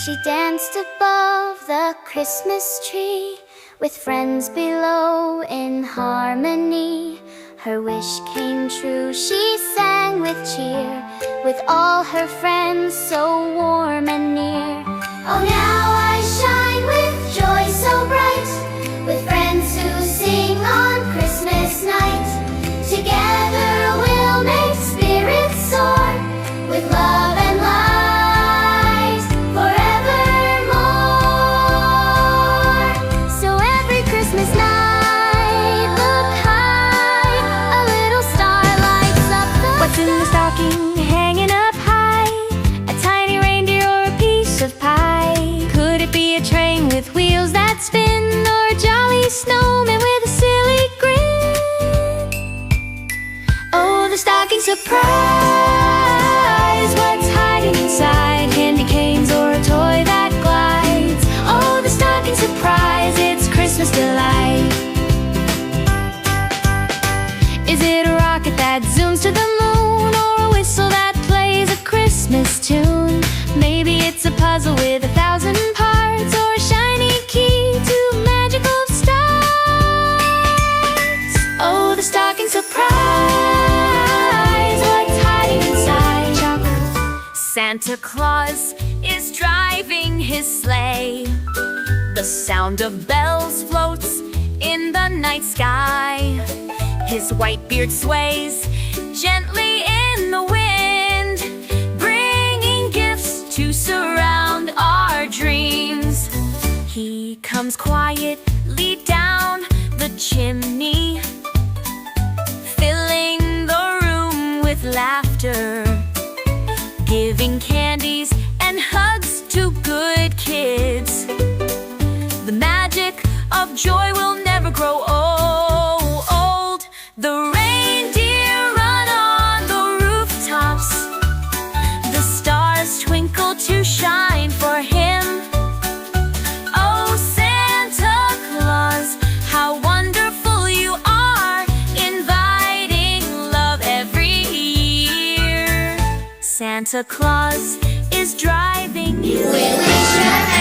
She danced above the Christmas tree, with friends below in harmony. Her wish came true, she sang with cheer, with all her friends so warm and near. Oh, now I shine with joy so bright, with friends who sing on Christmas night. Together we'll make spirits soar, with love and light forevermore. So every Christmas night, look high, a little star lights up the sky. What's in the stocking hanging up high? A tiny reindeer or a piece of pie? Could it be a train with wheels that spin, or a jolly snowman with a silly grin? Oh, the stocking surprise! What's hiding inside? Candy canes or a toy that glides? Oh, the stocking surprise, it's Christmas delight. Is it a rocket that zooms to the moon, or a whistle that plays a Christmas tune? Maybe it's a puzzle with 1,000 parts, or a shiny key to magical starts. Oh, the stocking surprise, what's hiding inside? Chuck. Santa Claus is driving his sleigh. The sound of bells floats in the night sky. His white beard sways gently in the wind, bringing gifts to surround our dreams. He comes quietly down the chimney, filling the room with laughter, giving candies and hugs to good kids. The magic of joy will never grow old. The reindeer run on the rooftops, the stars twinkle to shine for him. Oh, Santa Claus, how wonderful you are, inviting love every year. Santa Claus is driving his sleigh.